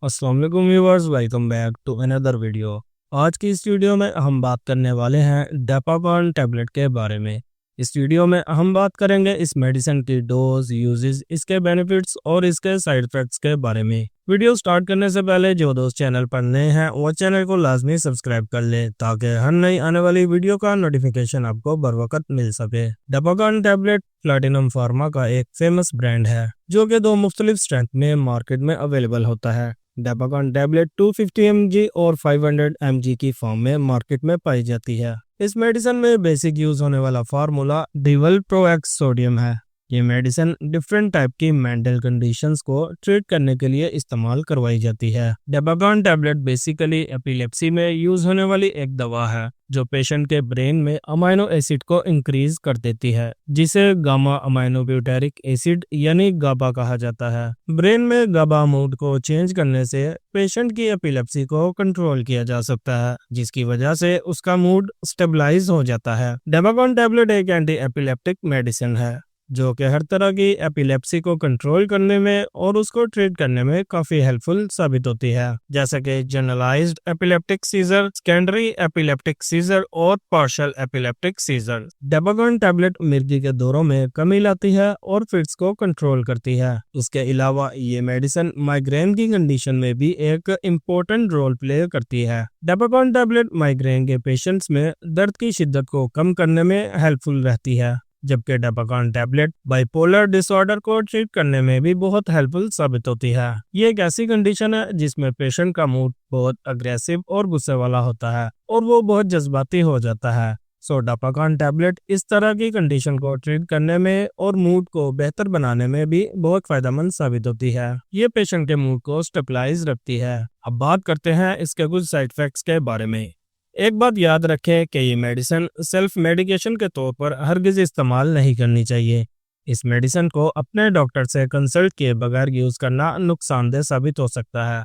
अस्सलाम वालेकुम viewers, welcome back to another video. आज की इस वीडियो में हम बात करने वाले हैं डेपाकॉन टैबलेट के बारे में। इस वीडियो में हम बात करेंगे इस मेडिसिन की डोज, यूजेस, इसके बेनिफिट्स और इसके साइड इफेक्ट्स के बारे में। वीडियो स्टार्ट करने से पहले जो दोस्त चैनल पर नए हैं वो चैनल को लाजमी सब्सक्राइब कर ले ताकि हर नई आने वाली वीडियो का नोटिफिकेशन आपको बर वक्त मिल सके। डेपाकॉन टैबलेट प्लैटिनम फार्मा का एक फेमस ब्रांड है जो कि दो मुख्तलिफ स्ट्रेंथ में मार्केट में अवेलेबल होता है। डेपाकॉन टैबलेट 250 mg और 500 mg की फॉर्म में मार्केट में पाई जाती है। इस मेडिसिन में बेसिक यूज होने वाला फार्मूला डिवल प्रोएक्स सोडियम है। ये मेडिसिन डिफरेंट टाइप की मेंटल कंडीशंस को ट्रीट करने के लिए इस्तेमाल करवाई जाती है। डेपाकॉन टैबलेट बेसिकली एपिलेप्सी में यूज होने वाली एक दवा है जो पेशेंट के ब्रेन में अमाइनो एसिड को इंक्रीज कर देती है, जिसे गामा अमाइनो ब्यूटेरिक एसिड यानी गाबा कहा जाता है। ब्रेन में गाबा मूड को चेंज करने से पेशेंट की एपिलेप्सी को कंट्रोल किया जा सकता है, जिसकी वजह से उसका मूड स्टेबलाइज हो जाता है। डेपाकॉन टैबलेट एक एंटी एपिलेप्टिक मेडिसिन है जो कि हर तरह की एपिलेप्सी को कंट्रोल करने में और उसको ट्रीट करने में काफी हेल्पफुल साबित होती है, जैसे कि generalized epileptic seizure, secondary epileptic seizure और partial epileptic seizure. Depacon tablet मिर्गी के दौरों में कमी लाती है और फिट्स को कंट्रोल करती है। उसके अलावा ये मेडिसिन माइग्रेन की कंडीशन में भी एक इम्पोर्टेंट रोल प्ले करती है। डेपाकॉन टैबलेट माइग्रेन के पेशेंट्स में दर्द की शिद्दत को कम करने में हेल्पफुल रहती है, जबकि डेपाकॉन टैबलेट बाइपोलर डिसऑर्डर को ट्रीट करने में भी बहुत हेल्पफुल साबित होती है। ये एक ऐसी कंडीशन है जिसमें पेशेंट का मूड बहुत अग्रेसिव और गुस्से वाला होता है और वो बहुत जज्बाती हो जाता है। डेपाकॉन टैबलेट इस तरह की कंडीशन को ट्रीट करने में और मूड को बेहतर बनाने में भी बहुत फायदेमंद साबित होती है। ये पेशेंट के मूड को स्टेबलाइज रखती है। अब बात करते हैं इसके कुछ साइड इफेक्ट्स के बारे में। एक बात याद रखें कि ये मेडिसिन सेल्फ मेडिकेशन के तौर पर हरगिज इस्तेमाल नहीं करनी चाहिए। इस मेडिसिन को अपने डॉक्टर से कंसल्ट किए बगैर यूज करना नुकसानदेह साबित हो सकता है।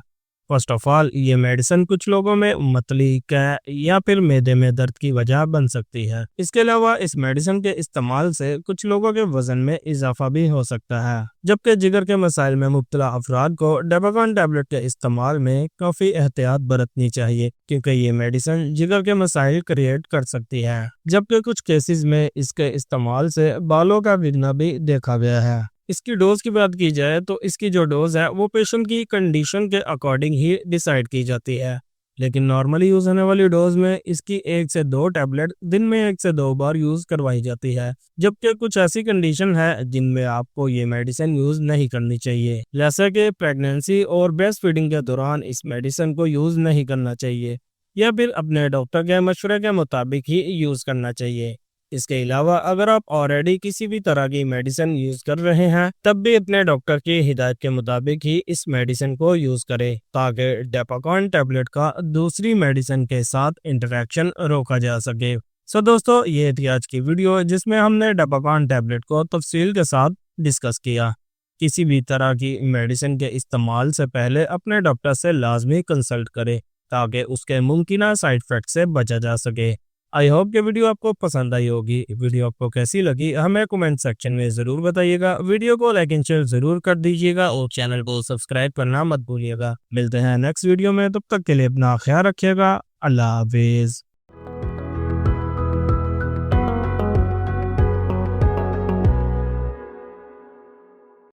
फर्स्ट ऑफ ऑल, ये मेडिसिन कुछ लोगों में मतली, कै या फिर मैदे में दर्द की वजह बन सकती है। इसके अलावा इस मेडिसिन के इस्तेमाल से कुछ लोगों के वजन में इजाफा भी हो सकता है, जबकि जिगर के मसाइल में मुब्तला अफराद को डेपाकॉन टैबलेट के इस्तेमाल में काफी एहतियात बरतनी चाहिए, क्योंकि ये मेडिसिन जिगर के मसाइल क्रिएट कर सकती है। जबकि कुछ केसेस में इसके इस्तेमाल से बालों का गिरना भी देखा गया है। इसकी डोज की बात की जाए तो इसकी जो डोज है वो पेशेंट की कंडीशन के अकॉर्डिंग ही डिसाइड की जाती है, लेकिन नॉर्मली यूज होने वाली डोज में इसकी 1 से 2 टैबलेट दिन में 1 से 2 बार यूज करवाई जाती है। जबकि कुछ ऐसी कंडीशन है जिनमें आपको ये मेडिसिन यूज नहीं करनी चाहिए, जैसे कि प्रेगनेंसी और ब्रेस्ट फीडिंग के दौरान इस मेडिसिन को यूज नहीं करना चाहिए या फिर अपने डॉक्टर के मशवरे के मुताबिक ही यूज करना चाहिए। इसके अलावा अगर आप ऑलरेडी किसी भी तरह की मेडिसिन यूज कर रहे हैं तब भी अपने डॉक्टर की हिदायत के मुताबिक ही इस मेडिसिन को यूज करें, ताकि डेपाकॉन टैबलेट का दूसरी मेडिसिन के साथ इंटरेक्शन रोका जा सके। दोस्तों, ये थी आज की वीडियो जिसमें हमने डेपाकॉन टैबलेट को तफसील के साथ डिस्कस किया। किसी भी तरह की मेडिसिन के इस्तेमाल से पहले अपने डॉक्टर से लाजमी कंसल्ट करें ताकि उसके मुमकिन साइड इफेक्ट से बचा जा सके। आई होप कि वीडियो आपको पसंद आई होगी। वीडियो आपको कैसी लगी हमें कमेंट सेक्शन में जरूर बताइएगा। वीडियो को लाइक एंड शेयर जरूर कर दीजिएगा और चैनल को सब्सक्राइब करना मत भूलिएगा। मिलते हैं नेक्स्ट वीडियो में, तब तक के लिए अपना ख्याल रखिएगा। अल्लाह हाफिज।